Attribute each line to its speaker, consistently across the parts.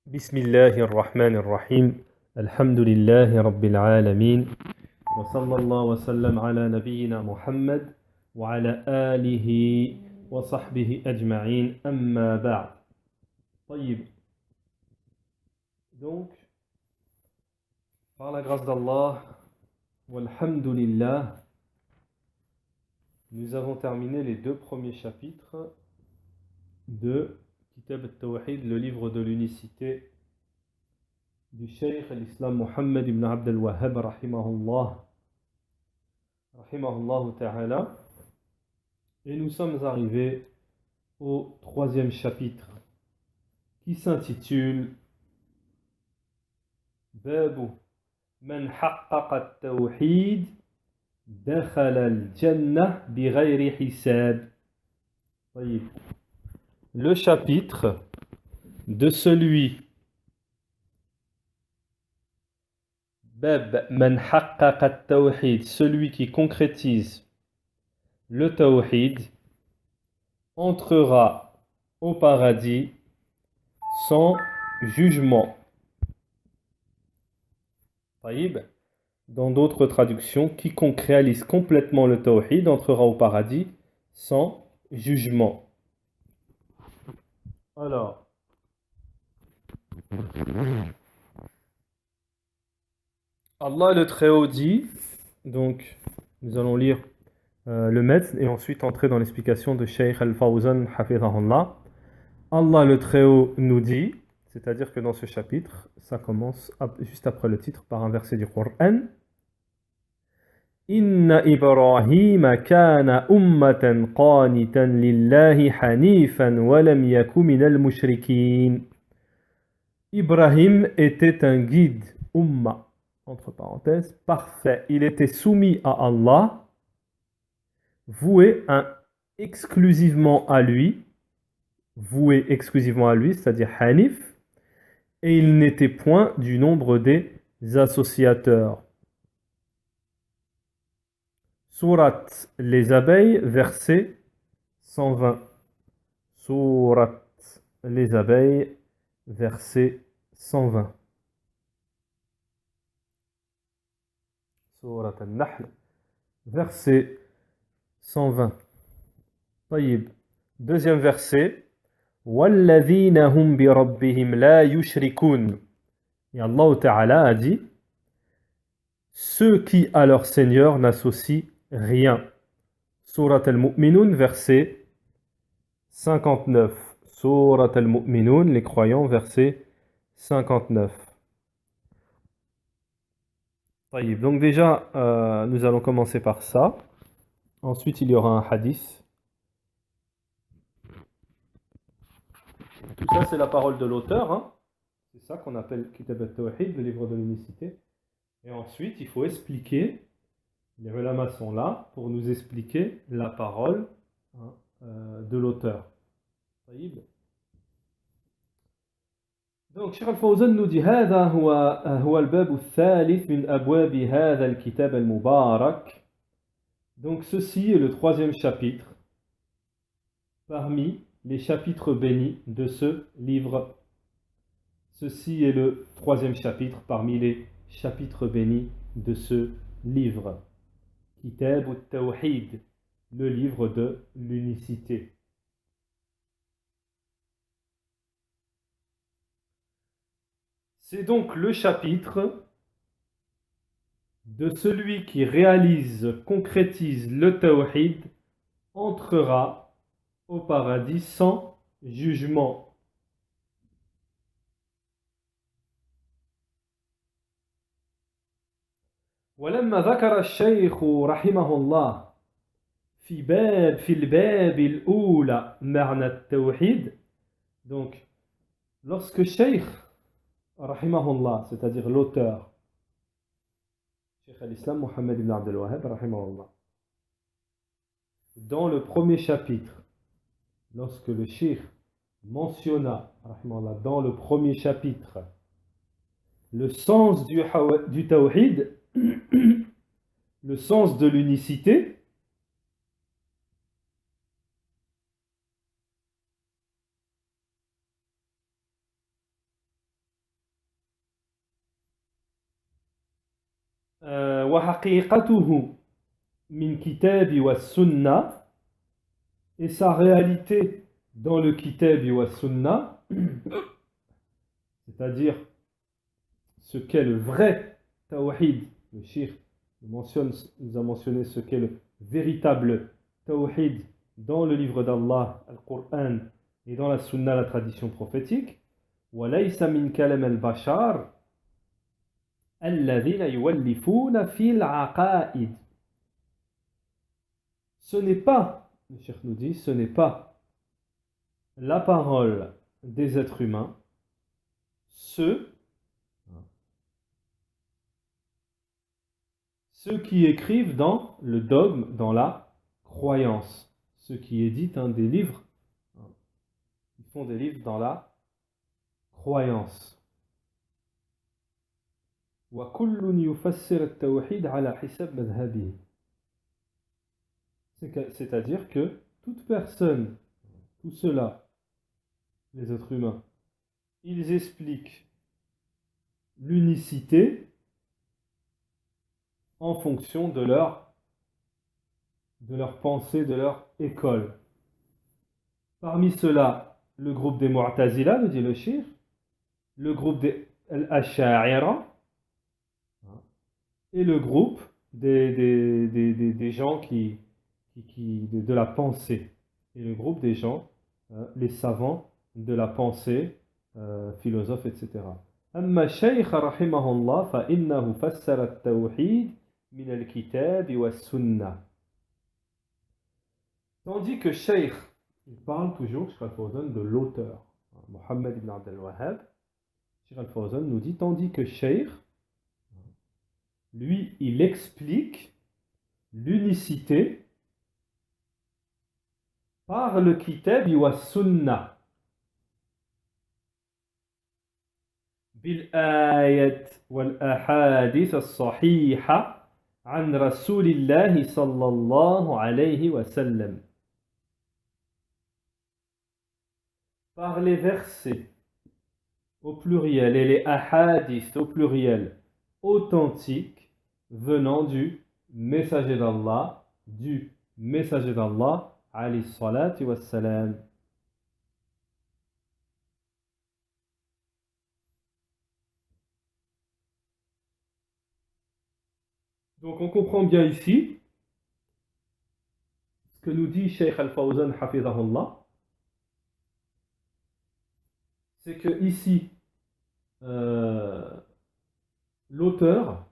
Speaker 1: بسم الله الرحمن الرحيم الحمد لله رب العالمين وصلى الله وسلم على نبينا محمد وعلى آله وصحبه أجمعين أما بعد. طيب. Donc, par la grâce d'Allah, walhamdulillah, nous avons terminé les deux premiers chapitres de Kitab al-Tawhid, le livre de l'unicité du Cheikh l'Islam Mohammed ibn Abd al-Wahhab rahimahullah ta'ala, et nous sommes arrivés au troisième chapitre qui s'intitule Babu man haqqaqa at-tawhid dakhala al-jannah bighayri hisab. Le chapitre de celui Bab man haqqaqa at-tawhid, celui qui concrétise le tawhid, entrera au paradis sans jugement. Taïb. Dans d'autres traductions, quiconque réalise complètement le tawhid entrera au paradis sans jugement. Alors, Allah le Très-Haut dit, donc nous allons lire le Metz et ensuite entrer dans l'explication de Cheikh Al-Fawzan hafidhahullah. Allah le Très-Haut nous dit, c'est-à-dire que dans ce chapitre, ça commence juste après le titre par un verset du Coran. Inna Ibrahima kana ummatan qanitan lillahi hanifan wa lam yaku minal mushrikin. Ibrahim était un guide, umma, entre parenthèses, parfait. Il était soumis à Allah, voué exclusivement à lui, c'est-à-dire hanif, et il n'était point du nombre des associateurs. Sourate les abeilles, verset 120. Sourate les abeilles, verset 120. Sourate al-Nahl, verset 120. Taïb. Deuxième verset. وَالَّذِينَ هُمْ بِرَبِّهِمْ لَا يُشْرِكُونَ. Et Allah Ta'ala a dit, ceux qui à leur Seigneur n'associent rien. Surat al-Mu'minun, verset 59. Surat al-Mu'minun, les croyants, verset 59. Taïb. Donc déjà, nous allons commencer par ça. Ensuite, il y aura un hadith. Tout ça, c'est la parole de l'auteur. Hein. C'est ça qu'on appelle Kitab al-Tawhid, le livre de l'unicité. Et ensuite, il faut expliquer, les ulama sont là pour nous expliquer la parole de l'auteur. Donc, Cheikh Al-Fawzan nous dit هذا هو الباب الثالث من أبواب هذا الكتاب المبارك. Donc, ceci est le troisième chapitre parmi les chapitres bénis de ce livre. Ceci est le troisième chapitre parmi les chapitres bénis de ce livre. Kitab al-Tawhid, le livre de l'unicité. C'est donc le chapitre de celui qui réalise, concrétise le Tawhid, entrera au paradis sans jugement. ولما ذكر الشيخ رحمه الله في الباب الأولى معنى التوحيد. Donc, lorsque Cheikh rahimahullah, c'est-à-dire l'auteur, Cheikh al-Islam Mohammed ibn Abd al-Wahhab rahimahullah, dans le premier chapitre, lorsque le Cheikh mentionna rahimahullah, dans le premier chapitre le sens du tawhid, le sens de l'unicité, وحقيقته من كتاب والسنة, et sa réalité dans le kitab wa sunna, c'est-à-dire ce qu'est le vrai tawhid. Le shir nous a mentionné ce qu'est le véritable tawhid dans le livre d'Allah, le Coran, et dans la sunna, la tradition prophétique. وَلَيْسَ مِنْ كَلَمَ الْبَشَرِ الَّذِينَ يُوَلِّفُونَ فِي الْعَقَائِدِ. Ce n'est pas, le cheikh nous dit, ce n'est pas la parole des êtres humains, ceux qui écrivent dans le dogme, dans la croyance, ceux qui éditent des livres, ils font des livres dans la croyance. وَكُلٌّ يُفَسِّرُ التَّوْحِيدَ عَلَى حِسَابِ مَذْهَبِهِ. C'est-à-dire que toute personne, tout cela, les êtres humains, ils expliquent l'unicité en fonction de leur pensée, de leur école. Parmi ceux-là, le groupe des Mu'tazila, nous dit le shir, le groupe des Al-Asha'ira, et le groupe des gens de la pensée, et le groupe des gens, les savants de la pensée, philosophes, etc. أما الشيخ رحمه الله فإنه فسر التوحيد من الكتاب والسنة. Tandis que Cheikh, il parle toujours, Cheikh Al-Fawzan, de l'auteur, Mohammed ibn Abd al-Wahhab. Cheikh Al-Fawzan nous dit, tandis que Cheikh, lui, il explique l'unicité par le kitab wa sunnah. بالآيات والأحاديث الصحيحة عن رسول الله صلى الله عليه وسلم. Par les versets au pluriel et les ahadith au pluriel authentiques venant du messager d'Allah, alayhi salatu wassalam. Donc on comprend bien ici ce que nous dit Cheikh Al-Fawzan hafidhahullah, c'est que ici l'auteur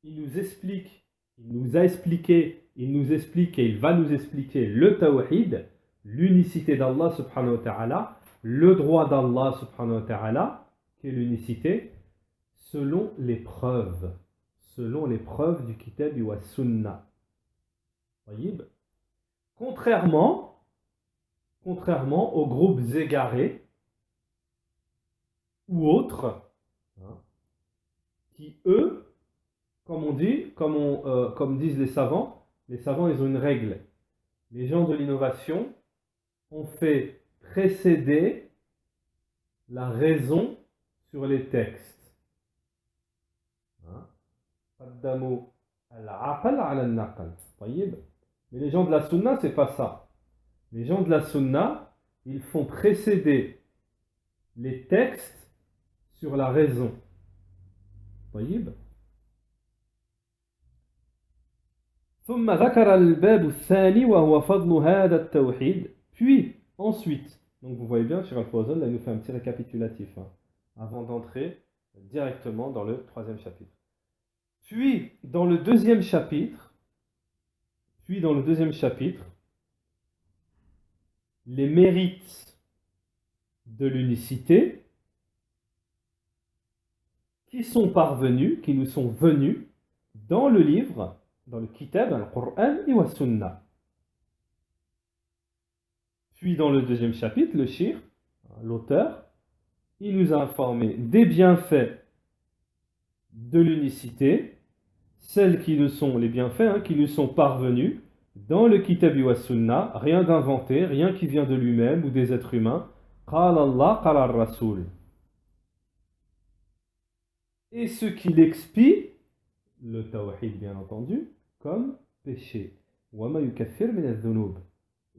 Speaker 1: il nous explique, il nous a expliqué, il nous explique et il va nous expliquer le tawhid, l'unicité d'Allah subhanahu wa ta'ala, le droit d'Allah subhanahu wa ta'ala, qui est l'unicité, selon les preuves du kitab wa sunnah. Contrairement aux groupes égarés ou autres, qui eux, comme disent les savants ils ont une règle. Les gens de l'innovation ont fait précéder la raison sur les textes. Mais les gens de la sunna, c'est pas ça. Les gens de la sunna, ils font précéder les textes sur la raison. ثم ذكر الباب الثاني وهو فضل هذا التوحيد. Puis ensuite, donc vous voyez bien, Cheikh Al-Fawzan là, il nous fait un petit récapitulatif avant d'entrer directement dans le troisième chapitre. Puis dans le deuxième chapitre, les mérites de l'unicité qui nous sont venus dans le livre, dans le kitab, le Coran et la Sunna. Puis dans le deuxième chapitre, le shir, l'auteur, il nous a informé des bienfaits de l'unicité, celles qui nous sont, les bienfaits qui nous sont parvenus dans le kitab wa Sunna, rien d'inventé, rien qui vient de lui-même ou des êtres humains. Qala Allah, qala ar-Rasul. Et ce qu'il expie, le tawhid bien entendu comme péché. وَمَا يُكَفِّرْ مِنَ الذُّنُوبِ.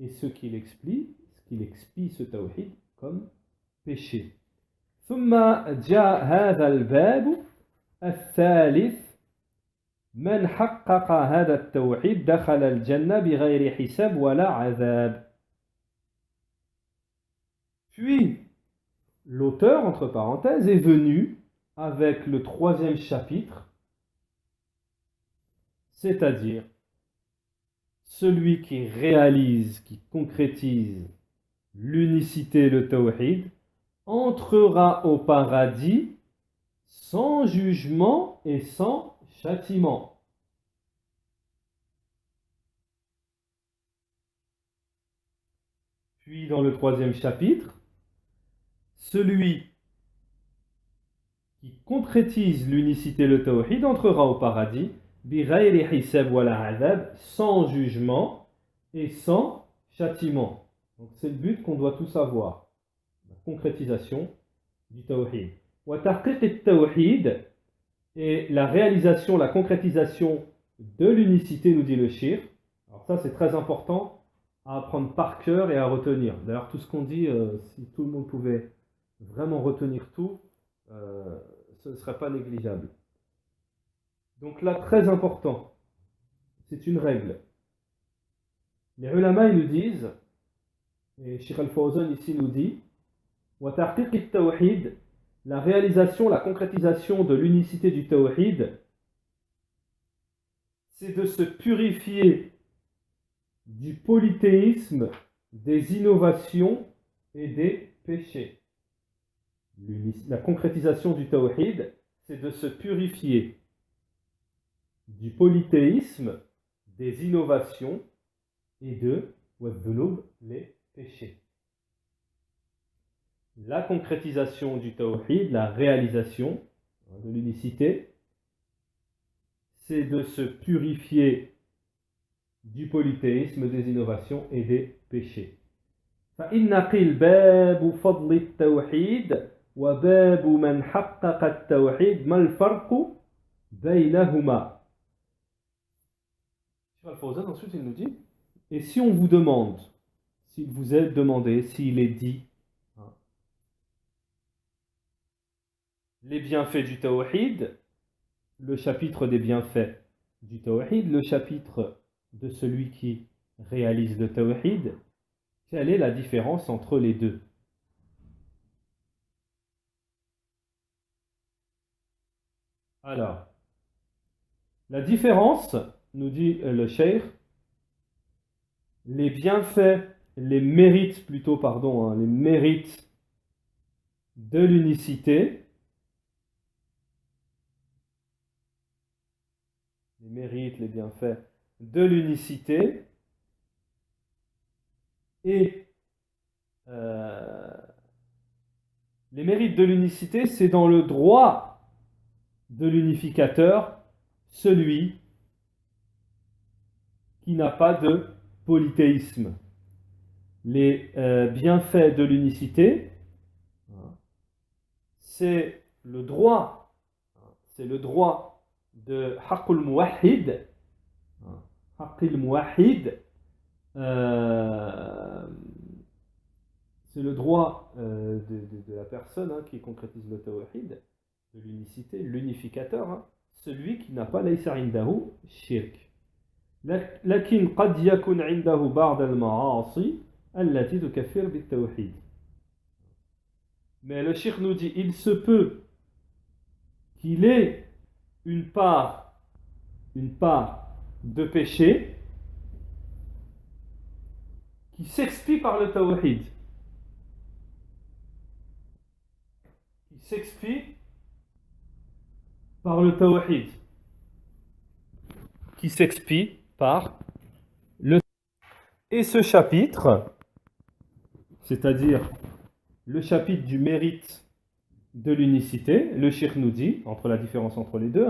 Speaker 1: Et ce qu'il expie ce tawhid comme péché. ثم جاء هذا الباب الثالث من حقق هذا التوحيد دخل الجنة بغير حساب ولا عذاب. Puis l'auteur, entre parenthèses, est venu avec le troisième chapitre, c'est-à-dire celui qui réalise, qui concrétise l'unicité, le tawhid, entrera au paradis sans jugement et sans châtiment. Puis dans le troisième chapitre, celui qui concrétise l'unicité, le tawhid, entrera au paradis bighayri hisab wala adab, sans jugement et sans châtiment. Donc c'est le but qu'on doit tous avoir, la concrétisation du tawhid. Wa tahqiq at-tawhid, et la réalisation, la concrétisation de l'unicité, nous dit le shir. Alors ça c'est très important à apprendre par cœur et à retenir. D'ailleurs tout ce qu'on dit, si tout le monde pouvait vraiment retenir tout, ce ne serait pas négligeable. Donc là, très important, c'est une règle. Les ulama, ils nous disent, et Sheikh Al-Fawzan ici nous dit, wa tahqiq at-tawhid, la réalisation, la concrétisation de l'unicité du tawhid, c'est de se purifier du polythéisme, des innovations et des péchés. La concrétisation du tawhid, c'est de se purifier du polythéisme, des innovations et de wadhunub, les péchés. La concrétisation du tawhid, la réalisation de l'unicité, c'est de se purifier du polythéisme, des innovations et des péchés. فإن قيل باب فضل التوحيد وباب من حقق التوحيد ما الفرق بينهما. Al-Fawzan, ensuite il nous dit, et si on vous demande, s'il vous est demandé, s'il est dit, les bienfaits du tawhid, le chapitre des bienfaits du tawhid, le chapitre de celui qui réalise le tawhid, quelle est la différence entre les deux? Alors, la différence, nous dit le cheikh, les bienfaits, les mérites plutôt, pardon, les mérites de l'unicité, les mérites, les bienfaits de l'unicité, et les mérites de l'unicité, c'est dans le droit de l'unificateur, celui qui n'a pas de polythéisme. Les bienfaits de l'unicité, c'est le droit de Haqqul Muwahhid, Haqqul Muwahhid, c'est le droit de la personne qui concrétise le tawhid, de l'unicité, l'unificateur, celui qui n'a pas laysa indahu shirk. لكن قد يكون عنده بعض المعاصي التي تكفر بالتوحيد. Mais le cheikh nous dit, il se peut qu'il ait une part de péché qui s'expie par le tawhid. Qui s'expie par le tawhid. Qui s'expie par le... Et ce chapitre, c'est-à-dire le chapitre du mérite de l'unicité, le cheikh nous dit, entre la différence entre les deux,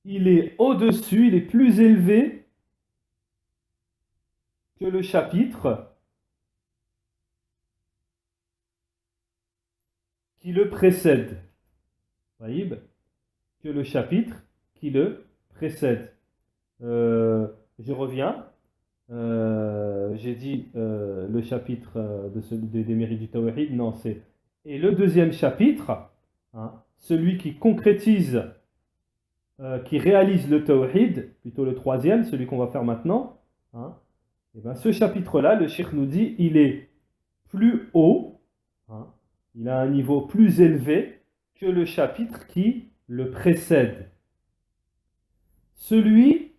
Speaker 1: il est au-dessus, il est plus élevé que le chapitre qui le précède. Que le chapitre qui le précède. Je reviens. J'ai dit le chapitre des mérites du Tawhid. Non, c'est. Et le deuxième chapitre, hein, celui qui concrétise, qui réalise le Tawhid, plutôt le troisième, celui qu'on va faire maintenant, hein, et ben ce chapitre-là, le Cheikh nous dit, il est plus haut, hein, il a un niveau plus élevé que le chapitre qui le précède. Celui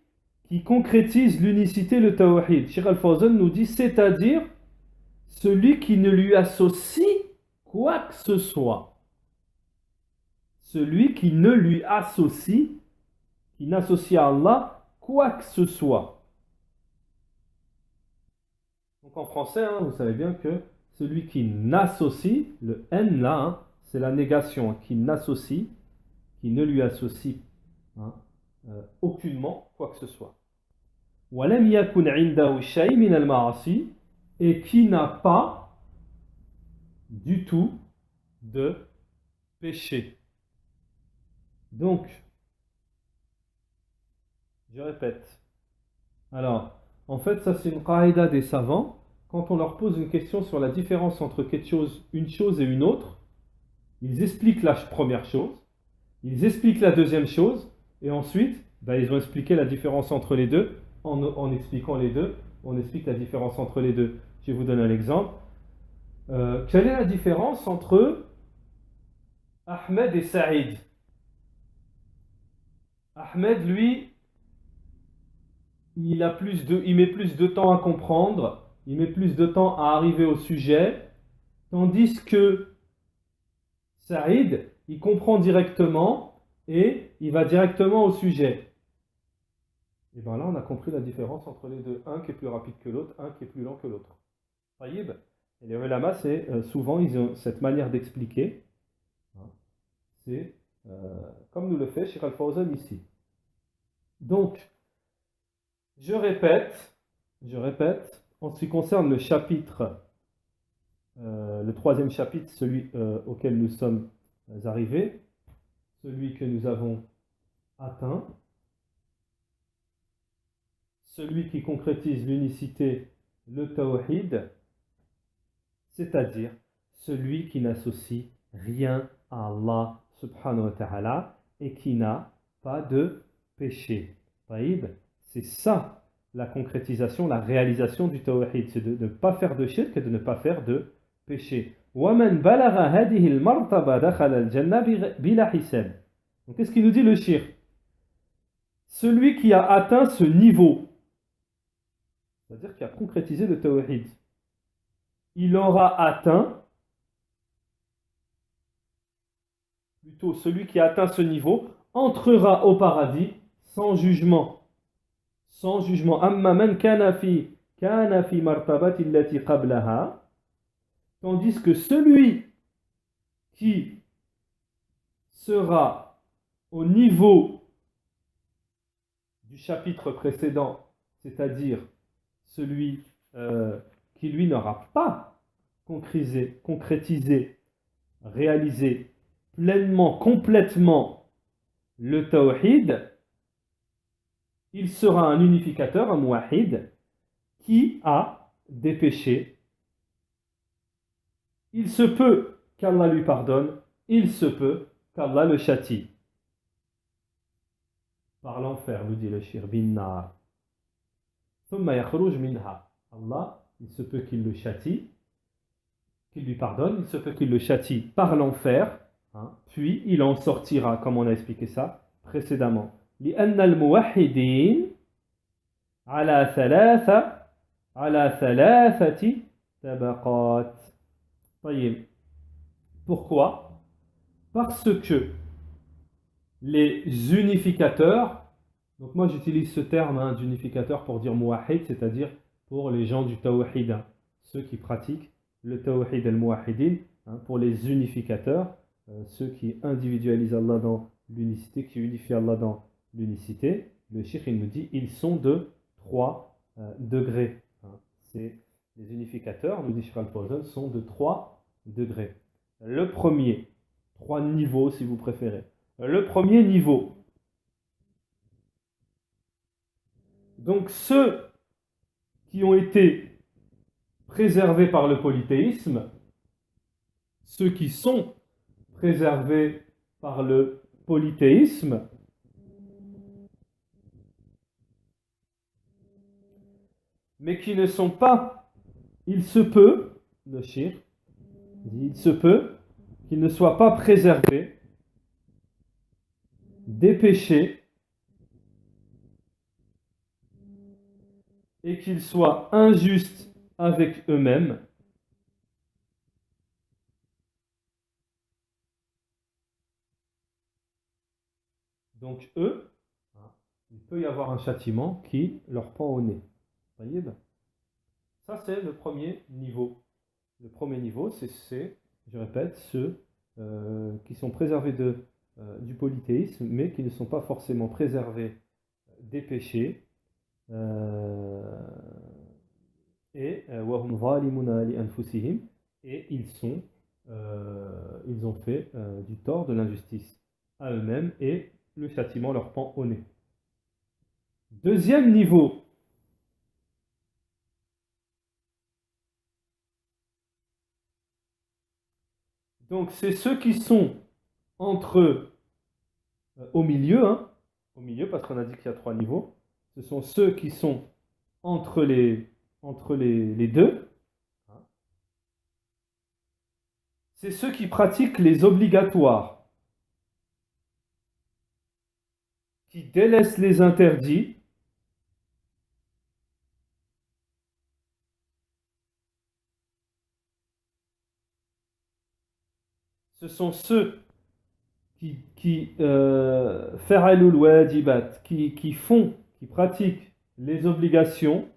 Speaker 1: qui concrétise l'unicité, le Tawhid. Cheikh Al-Fawzan nous dit, c'est-à-dire celui qui ne lui associe quoi que ce soit. Celui qui ne lui associe, qui n'associe à Allah quoi que ce soit. Donc en français, hein, vous savez bien que celui qui n'associe, le N là, hein, c'est la négation, hein, qui n'associe, qui ne lui associe, hein, aucunement quoi que ce soit. وَلَمْ يَكُنْ عِنْدَهُ شَيْءٍ مِنَ الْمَعَاصِي, et qui n'a pas du tout de péché. Donc, je répète. Alors, en fait, ça c'est une qaïda des savants. Quand on leur pose une question sur la différence entre une chose et une autre, ils expliquent la première chose, ils expliquent la deuxième chose, et ensuite, ils ont expliqué la différence entre les deux. En expliquant les deux, on explique la différence entre les deux. Je vais vous donner un exemple. Quelle est la différence entre Ahmed et Saïd? Ahmed, lui, il met plus de temps à comprendre, il met plus de temps à arriver au sujet, tandis que Saïd, il comprend directement et il va directement au sujet. Et bien là, on a compris la différence entre les deux. Un qui est plus rapide que l'autre, un qui est plus lent que l'autre. Taïb. Et les ulama, souvent, ils ont cette manière d'expliquer. C'est comme nous le fait Cheikh Al-Fawzan ici. Donc, je répète, en ce qui concerne le chapitre, le troisième chapitre, celui auquel nous sommes arrivés, celui que nous avons atteint, celui qui concrétise l'unicité, le tawhid, c'est-à-dire celui qui n'associe rien à Allah subhanahu wa ta'ala et qui n'a pas de péché. Taïb, c'est ça la concrétisation, la réalisation du tawhid, c'est de ne pas faire de shirk et de ne pas faire de péché. وَمَنْ بَلَغَ هَذِهِ الْمَرْتَبَةَ دَخَلَ الْجَنَّةَ بِلَا حِسَابٍ. Donc qu'est-ce qu'il nous dit le shirk? Celui qui a atteint ce niveau, c'est-à-dire qui a concrétisé le tawhid, il aura atteint, plutôt celui qui a atteint ce niveau, entrera au paradis sans jugement. Sans jugement. Amma man kana fi martabati allati qablaha. Tandis que celui qui sera au niveau du chapitre précédent, c'est-à-dire celui qui lui n'aura pas concrétisé, réalisé pleinement, complètement le tawhid, il sera un unificateur, un muwahhid, qui a des péchés. Il se peut qu'Allah lui pardonne, il se peut qu'Allah le châtie. Par l'enfer, nous dit le shir, bin nar. Thumma yakhruj minha. Allah, il se peut qu'il le châtie, qu'il lui pardonne, il se peut qu'il le châtie par l'enfer, hein, puis il en sortira, comme on a expliqué ça précédemment. لأن الموحدين على ثلاثة طبقات. طيب. Pourquoi? Parce que les unificateurs, donc moi j'utilise ce terme d'unificateur pour dire muwahhid, c'est-à-dire pour les gens du tawhid, hein, ceux qui pratiquent le tawhid al-muwahhidin, hein, pour les unificateurs, ceux qui individualisent Allah dans l'unicité, qui unifient Allah dans l'unicité. Le cheikh il nous dit ils sont de 3 degrés. Hein. Les unificateurs, nous dit Cheikh Al-Fawzan, sont de 3 degrés. Le premier, 3 niveaux si vous préférez. Le premier niveau, Donc ceux qui ont été préservés par le polythéisme, ceux qui sont préservés par le polythéisme, mais qui ne sont pas, il se peut, le shir, il se peut qu'ils ne soient pas préservés des péchés et qu'ils soient injustes avec eux-mêmes. Donc eux, il peut y avoir un châtiment qui leur pend au nez. Voyez. Ça, c'est le premier niveau. Le premier niveau, c'est je répète, ceux qui sont préservés du polythéisme, mais qui ne sont pas forcément préservés des péchés. Et ils ont fait du tort, de l'injustice à eux-mêmes, et le châtiment leur pend au nez. Deuxième niveau. Donc, c'est ceux qui sont entre au milieu, au milieu, parce qu'on a dit qu'il y a 3 niveaux. Ce sont ceux qui sont entre les deux. C'est ceux qui pratiquent les obligatoires, qui délaissent les interdits, ce sont ceux qui fa'alul wajibat, qui pratiquent les obligations,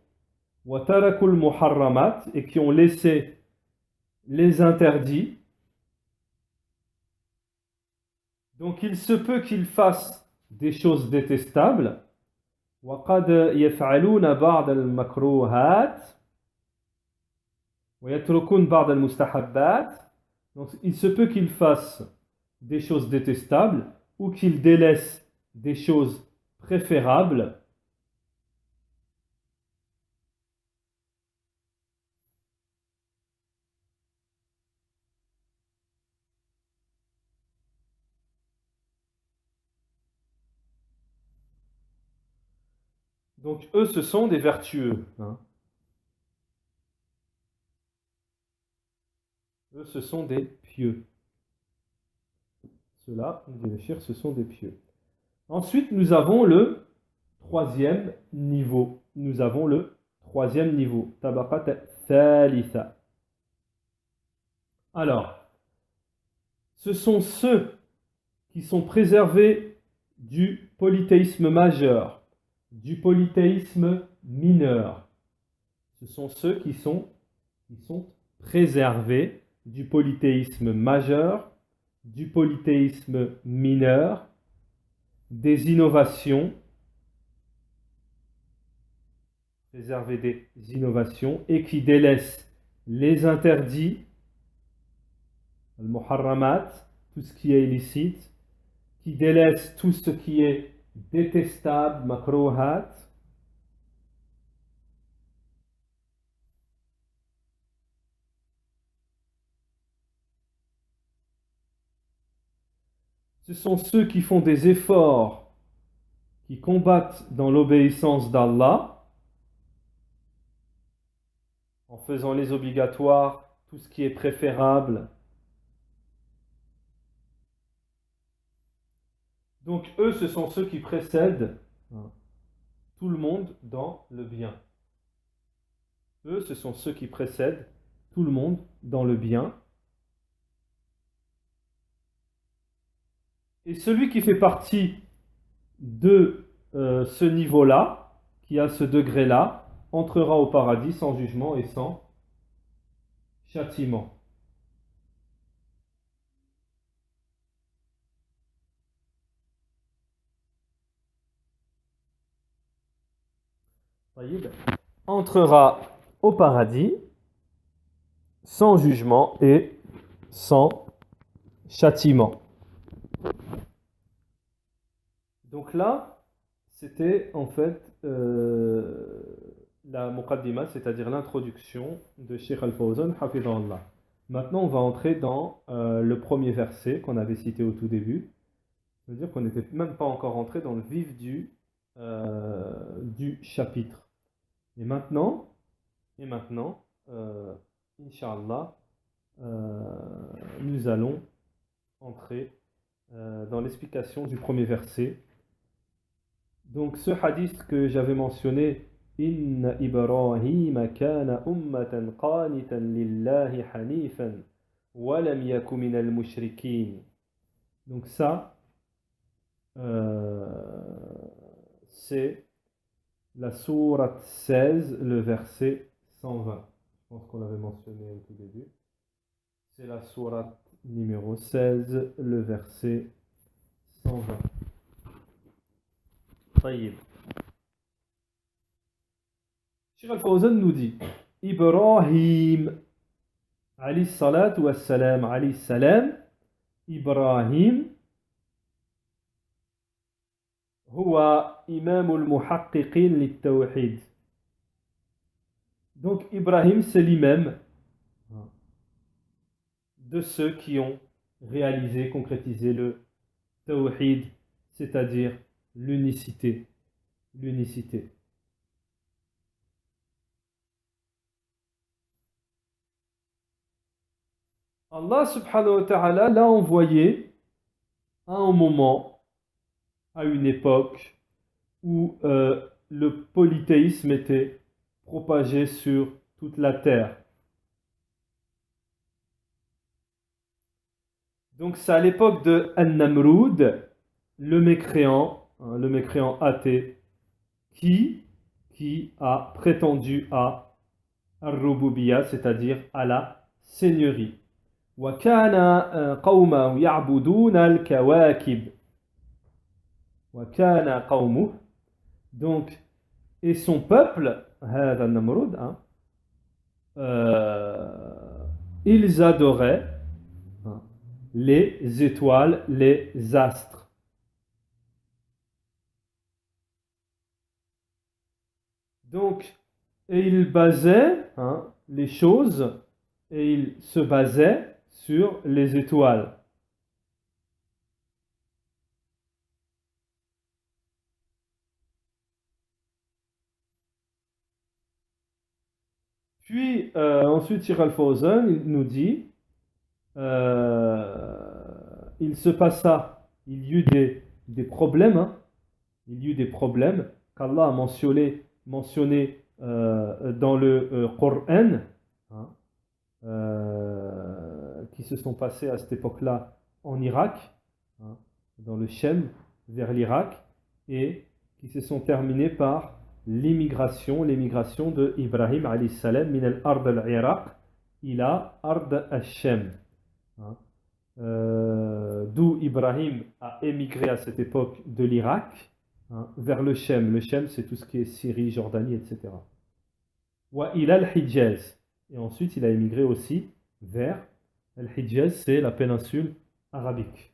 Speaker 1: wa tarakul muharramat, et qui ont laissé les interdits. Donc il se peut qu'ils fassent des choses détestables. وقد يفعلون بعض المكروهات ويتركون بعض المستحبات. Donc il se peut qu'ils fassent des choses détestables ou qu'ils délaissent des choses préférables. Donc eux, ce sont des vertueux. Eux, ce sont des pieux. Ceux-là, nous dit le shir, ce sont des pieux. Ensuite, nous avons le troisième niveau. Nous avons le troisième niveau. Tabaqat thalitha. Alors, ce sont ceux qui sont préservés du polythéisme majeur, du polythéisme mineur. Ce sont ceux qui sont préservés du polythéisme majeur, du polythéisme mineur, des innovations, préservés des innovations, et qui délaissent les interdits, le muharramat, tout ce qui est illicite, qui délaissent tout ce qui est détestable, makruhat. Ce sont ceux qui font des efforts, qui combattent dans l'obéissance d'Allah, en faisant les obligatoires, tout ce qui est préférable. Donc eux, ce sont ceux qui précèdent tout le monde dans le bien. Eux, ce sont ceux qui précèdent tout le monde dans le bien. Et celui qui fait partie de ce niveau-là, qui a ce degré-là, entrera au paradis sans jugement et sans châtiment. Entrera au paradis sans jugement et sans châtiment. Donc là, c'était en fait la muqaddima, c'est-à-dire l'introduction de Sheikh Al-Fawzan, hafidahullah. Maintenant, on va entrer dans le premier verset qu'on avait cité au tout début. C'est-à-dire qu'on n'était même pas encore entré dans le vif du chapitre. Et maintenant, Inch'Allah, nous allons entrer dans l'explication du premier verset. Donc ce hadith que j'avais mentionné, Inna Ibrahim kana ummatan qanitan lillahi hanifan wa lam yaku minal mushrikin. Donc ça, c'est la sourate 16, le verset 120. Je pense qu'on l'avait mentionné au tout début. C'est la sourate numéro 16, le verset 120. طيب. Cheikh Al-Fawzan nous dit Ibrahim, alayhi salatu wassalam, alayhi salam, Ibrahim, huwa imamul muhaqqiqin lit-tawhid. Donc Ibrahim, c'est l'imam de ceux qui ont réalisé, concrétisé le tawhid, c'est-à-dire l'unicité. L'unicité. Allah subhanahu wa ta'ala l'a envoyé à un moment, à une époque où le polythéisme était propagé sur toute la terre. Donc c'est à l'époque de An-Namrud, le mécréant athée, qui a prétendu à Ar-Rububiyya, c'est-à-dire à la seigneurie. وكان قومه يعبدون الكواكب. وكان قومه, donc, et son peuple, هذا النمرود, ils adoraient les étoiles, les astres. Donc, et ils basaient les choses, et ils se basaient sur les étoiles. Puis, ensuite, Cheikh Al-Fawzan nous dit il se passa, il y eut des problèmes, il y eut des problèmes qu'Allah a mentionné dans le Coran, qui se sont passés à cette époque-là en Irak, dans le Shem, vers l'Irak, et qui se sont terminés par l'émigration de Ibrahim alayhi salam min al-ard al-Iraq ila ard al-Shem. D'où Ibrahim a émigré à cette époque de l'Irak vers le Shem. Le Shem, c'est tout ce qui est Syrie, Jordanie, etc. Wa ila al-Hijaz. Et ensuite, il a émigré aussi vers al-Hijaz, c'est la péninsule arabique.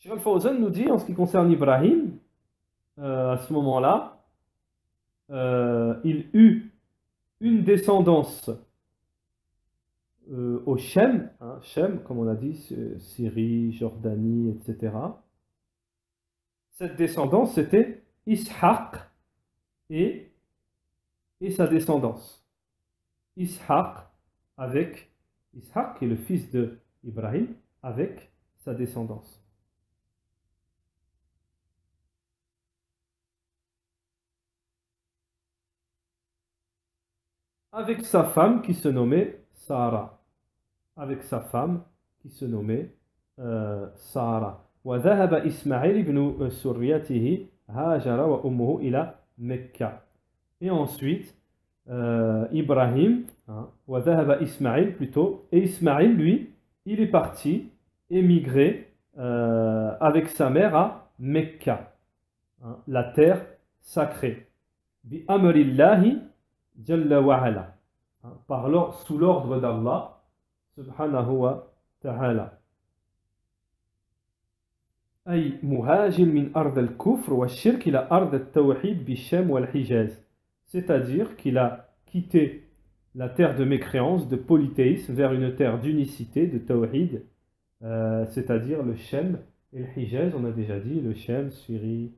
Speaker 1: Cheikh Al-Fawzan nous dit, en ce qui concerne Ibrahim, à ce moment-là, il eut une descendance au Shem, Shem, comme on a dit, Syrie, Jordanie, etc. Cette descendance, c'était Ishaq et sa descendance. Ishaq, qui est le fils de Ibrahim, avec sa descendance. Avec sa femme qui se nommait Sarah. Avec sa femme qui se nommait Sarah. وذهب إسماعيل بن سريته هاجر وأمه إلى مكة. Et ensuite, Ibrahim, وذهب Ismaïl plutôt, et Ismaïl, lui, il est parti émigrer avec sa mère à Mecca, la terre sacrée. Bi amrillahi Jalla wa ala, sous l'ordre d'Allah subhanahu wa ta'ala. أي مهاجر من أرض الكفر والشرك إلى أرض التوحيد بالشام والحجاز. C'est-à-dire qu'il a quitté la terre de mécréance, de polythéisme, vers une terre d'unicité, de tawhid, c'est-à-dire le Shem et le Hijaz, on a déjà dit, le Shem, Syrie,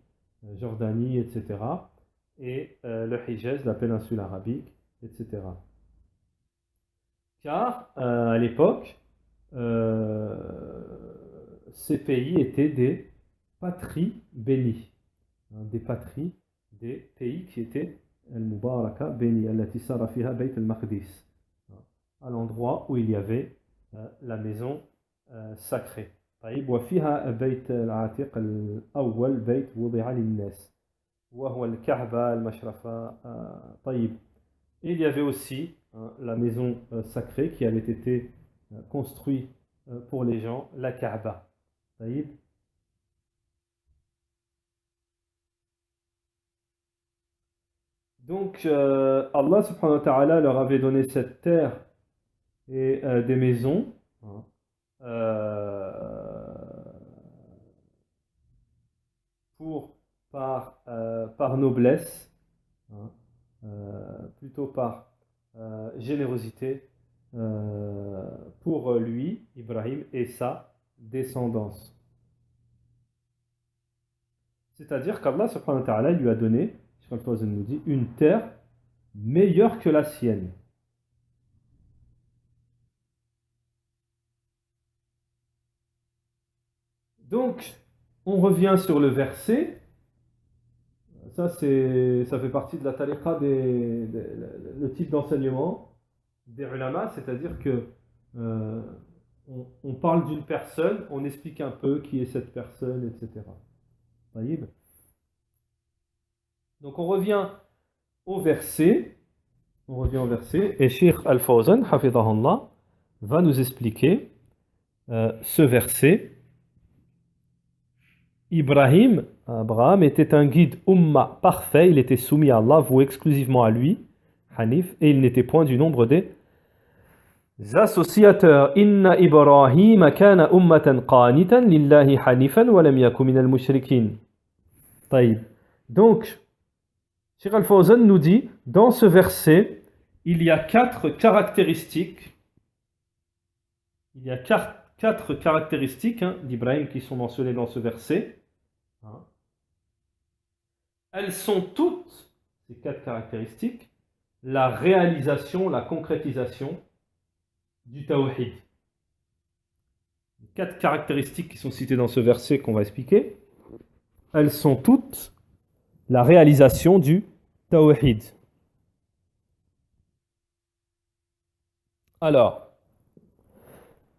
Speaker 1: Jordanie, etc. Et le Hijaz, la péninsule arabique, etc. Car à l'époque, euh, ces pays étaient des patries bénies, hein, des patries, des pays qui étaient al-Mubaraka bénis, allati sara fiha bayt al-Maqdis, à l'endroit où il y avait la maison sacrée. طيب وفيها بيت العتيق الأول بيت وضع للناس وهو الكعبة المشرفة طيب. Et il y avait aussi la maison sacrée qui avait été construite pour les gens, la Kaaba. طيب. Donc Allah subhanahu wa ta'ala leur avait donné cette terre et des maisons, hein, pour, par noblesse, hein, plutôt par générosité pour lui, Ibrahim, et sa descendance. C'est-à-dire qu'Allah subhanahu wa ta'ala lui a donné, Cheikh Al-Fawzan nous dit, une terre meilleure que la sienne. Donc, on revient sur le verset. Ça, ça fait partie de la tariqa le type d'enseignement des ulama, c'est-à-dire que euh, on parle d'une personne, on explique un peu qui est cette personne, etc. Taïb. Donc on revient au verset, et Cheikh Al-Fawzan, hafidahullah, va nous expliquer ce verset. Abraham était un guide umma parfait, il était soumis à Allah, voué exclusivement à lui, Hanif, et il n'était point du nombre des associateurs. Inna Ibrahim kana ummatan qanitan lillahi hanifan wa lam yaku minal mushrikin. Taïb. Donc, Cheikh Al-Fawzan nous dit, dans ce verset, il y a quatre caractéristiques. Il y a quatre caractéristiques d'Ibrahim qui sont mentionnées dans ce verset. Elles sont toutes, ces quatre caractéristiques, la réalisation, la concrétisation du tawhid. Les quatre caractéristiques qui sont citées dans ce verset qu'on va expliquer, elles sont toutes la réalisation du tawhid. Alors,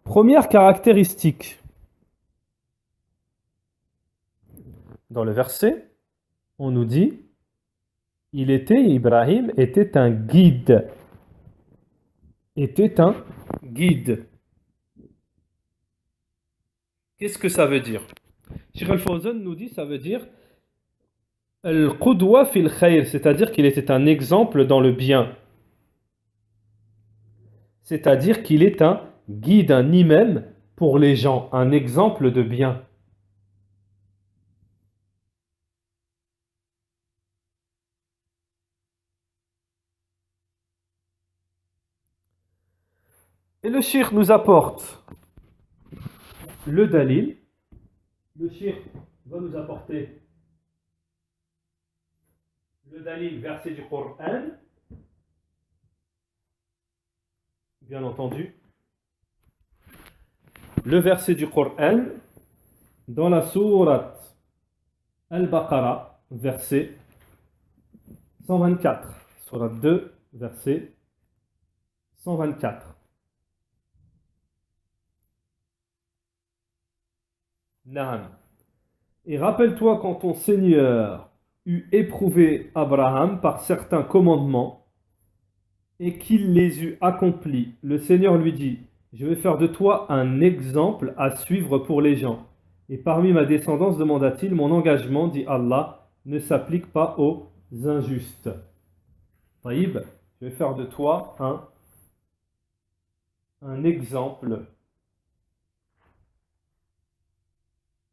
Speaker 1: première caractéristique dans le verset, on nous dit, Ibrahim était un guide. Était un guide. Qu'est-ce que ça veut dire? Cheikh Al-Fawzan nous dit, ça veut dire Al-Qudwa fil khayr, c'est-à-dire qu'il était un exemple dans le bien. C'est-à-dire qu'il est un guide, un imam pour les gens, un exemple de bien. Et le cheikh nous apporte le dalil. Le cheikh va nous apporter le dalil, verset du Coran, bien entendu. Le verset du Coran dans la sourate Al-Baqarah, verset 124. Sourate 2, verset 124. Naam. Et rappelle-toi quand ton Seigneur eut éprouvé Abraham par certains commandements et qu'il les eut accomplis. Le Seigneur lui dit, je vais faire de toi un exemple à suivre pour les gens. Et parmi ma descendance, demanda-t-il, mon engagement, dit Allah, ne s'applique pas aux injustes. Taïb, je vais faire de toi un exemple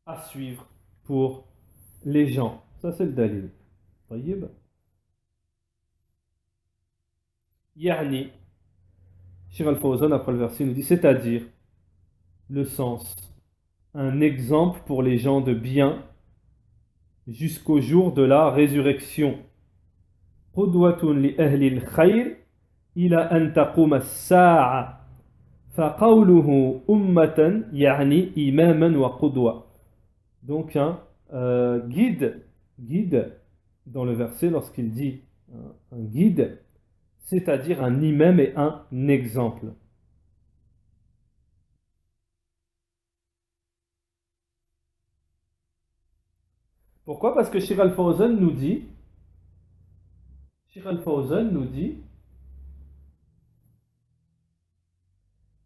Speaker 1: à suivre pour les gens. Ça, c'est le dalil. طيب. يعني, Cheikh Al-Fawzan, après le verset, nous dit, c'est-à-dire, le sens, un exemple pour les gens de bien jusqu'au jour de la résurrection. قدوة لأهل الخير إلى أن تقوم الساعة. فقوله أمة يعني إماما وقدوة. Donc guide dans le verset lorsqu'il dit un guide, c'est-à-dire un imam et un exemple. Pourquoi? Parce que Cheikh Al-Fawzan nous dit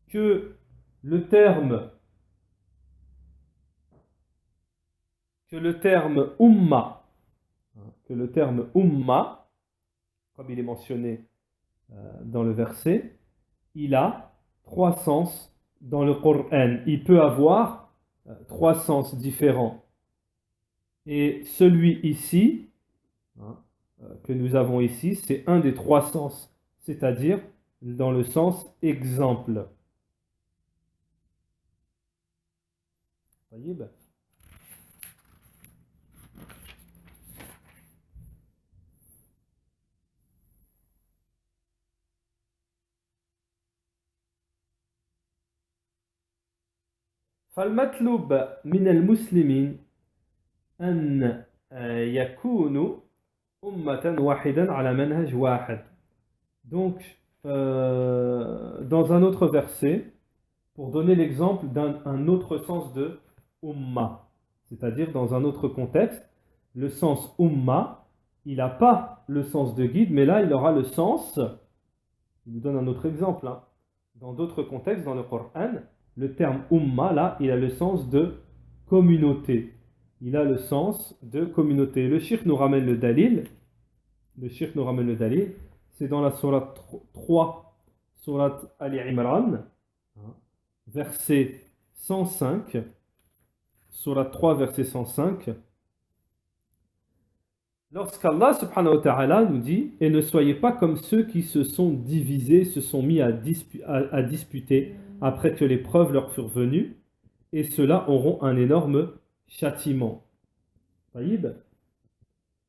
Speaker 1: que le terme umma, que le terme umma, comme il est mentionné dans le verset, il a trois sens dans le Coran. Il peut avoir trois sens différents. Et celui ici, que nous avons ici, c'est un des trois sens, c'est-à-dire dans le sens exemple. طيب. فالمطلوب من المسلمين أن يكونوا أمة واحدا على منهج واحد. Donc, dans un autre verset, pour donner l'exemple d'un autre sens de umma, c'est-à-dire dans un autre contexte, le sens umma, il n'a pas le sens de guide, mais là il aura le sens, il nous donne un autre exemple, hein. Dans d'autres contextes, dans le Coran, le terme umma, là, il a le sens de communauté. Il a le sens de communauté. Le cheikh nous ramène le dalil, c'est dans la sourate 3, sourate Ali Imran, verset 105, sourate 3, verset 105, lorsqu'Allah subhanahu wa ta'ala nous dit « Et ne soyez pas comme ceux qui se sont divisés, se sont mis à disputer après que les preuves leur furent venues, et ceux-là auront un énorme châtiment. » طيب.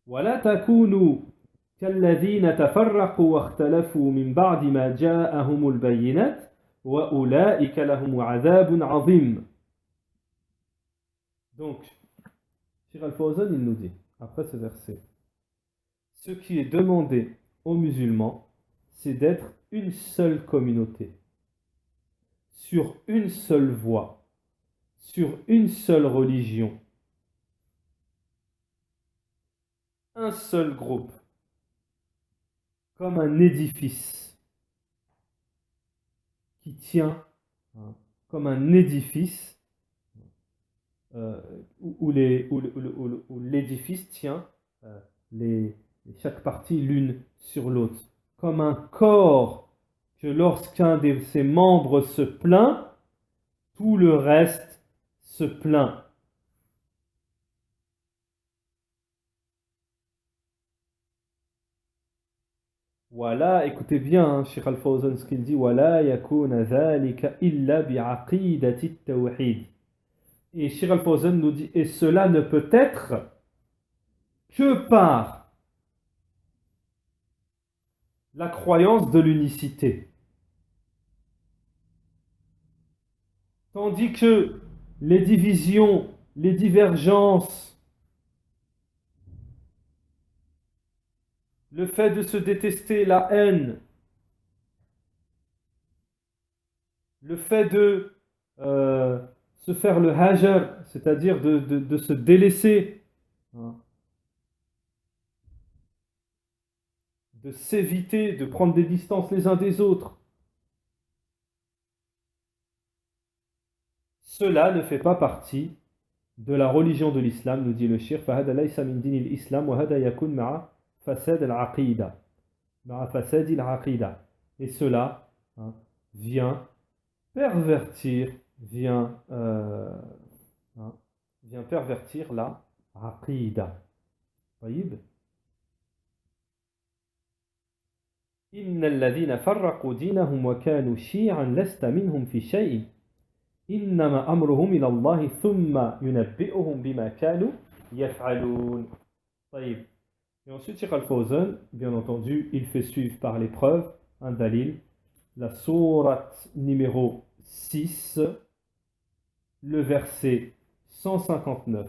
Speaker 1: ولا تكونوا كالذين تفرقوا واختلفوا من بعد ما جاءهم البينات وأولئك لهم عذاب عظيم. Donc, Cheikh Al-Fawzan, il nous dit, après ce verset, ce qui est demandé aux musulmans, c'est d'être une seule communauté, sur une seule voie, sur une seule religion, un seul groupe, comme un édifice qui tient, comme un édifice où l'édifice tient chaque partie l'une sur l'autre, comme un corps que lorsqu'un de ses membres se plaint, tout le reste se plaint. Voilà, écoutez bien, hein, Cheikh Al-Fawzan, ce qu'il dit, وَلَا يَكُونَ ذَلِكَ إِلَّا بِعَقِيدَةِ التَّوْحِيدِ. Et Cheikh Al-Fawzan nous dit, et cela ne peut être que par la croyance de l'unicité. Tandis que les divisions, les divergences, le fait de se détester, la haine, le fait de se faire le hajar, c'est-à-dire de se délaisser, hein, de s'éviter, de prendre des distances les uns des autres, cela ne fait pas partie de la religion de l'islam, nous dit le shir, فَهَذَا لَيْسَ مِنْ دِينِ الْإِسْلَامِ وَهَذَا يَكُونْ مَعَ فَسَادِ الْعَقِيدَةِ مَعَ فَسَادِ الْعَقِيدَةِ. Et cela, hein, vient pervertir, vient hein, vient pervertir la aqida. طيب. إن الذين فرقوا دينهم وكانوا شيعا لست منهم في شيء إنما أمرهم إلى الله ثم ينبئهم بما كانوا يفعلون. طيب. Et ensuite, Cheikh Al-Fawzan, bien entendu, il fait suivre par les preuves un dalil, la sourate numéro 6, le verset 159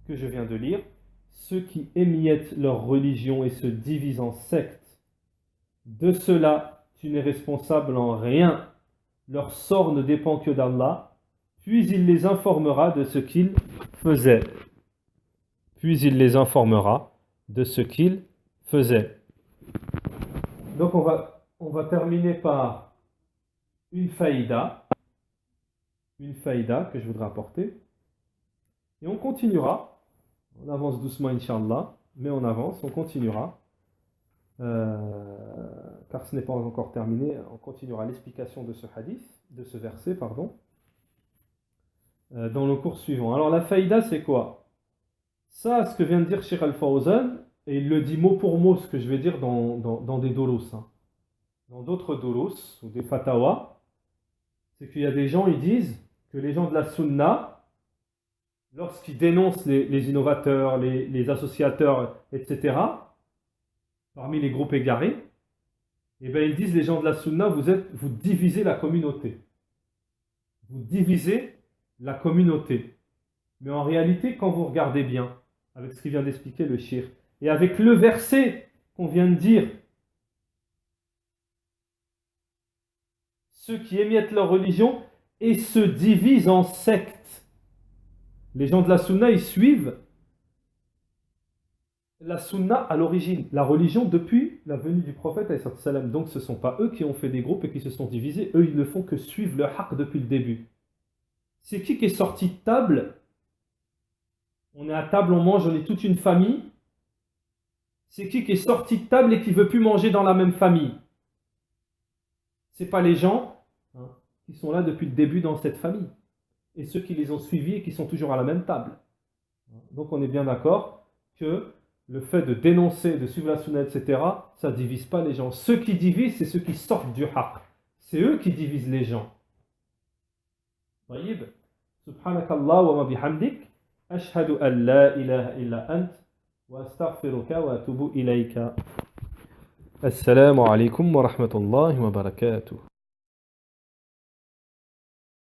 Speaker 1: que je viens de lire. Ceux qui émiettent leur religion et se divisent en sectes, de cela tu n'es responsable en rien. Leur sort ne dépend que d'Allah, puis il les informera de ce qu'ils faisaient. Puis il les informera de ce qu'ils faisaient. Donc on va terminer par une faïda que je voudrais apporter. Et on continuera. On avance doucement, Inch'Allah, mais on avance, on continuera. Car ce n'est pas encore terminé. On continuera l'explication de ce hadith, de ce verset, pardon, dans le cours suivant. Alors la faïda, c'est quoi? Ça, ce que vient de dire Cheikh Al-Fawzan, et il le dit mot pour mot, ce que je vais dire dans des doros. Hein. Dans d'autres doros, ou des fatawa, c'est qu'il y a des gens, ils disent que les gens de la sunna, lorsqu'ils dénoncent les innovateurs, les associateurs, etc., parmi les groupes égarés, eh bien, ils disent, les gens de la sunna, vous divisez la communauté. Vous divisez la communauté. Mais en réalité, quand vous regardez bien, avec ce qu'il vient d'expliquer le shir, et avec le verset qu'on vient de dire, ceux qui émiettent leur religion et se divisent en sectes. Les gens de la sunna, ils suivent la sunna à l'origine, la religion depuis la venue du prophète. Donc ce ne sont pas eux qui ont fait des groupes et qui se sont divisés. Eux, ils ne font que suivre le haqq depuis le début. C'est qui est sorti de table? On est à table, on mange, on est toute une famille. C'est qui est sorti de table et qui ne veut plus manger dans la même famille? Ce n'est pas les gens qui sont là depuis le début dans cette famille. Et ceux qui les ont suivis et qui sont toujours à la même table. Donc on est bien d'accord que le fait de dénoncer, de suivre la sunna, etc., ça ne divise pas les gens. Ceux qui divisent, c'est ceux qui sortent du haqq. C'est eux qui divisent les gens. طيب. سبحانك اللهم وبحمدك أشهد أن لا إله إلا أنت وأستغفرك وأتوب إليك. السلام عليكم ورحمة الله وبركاته.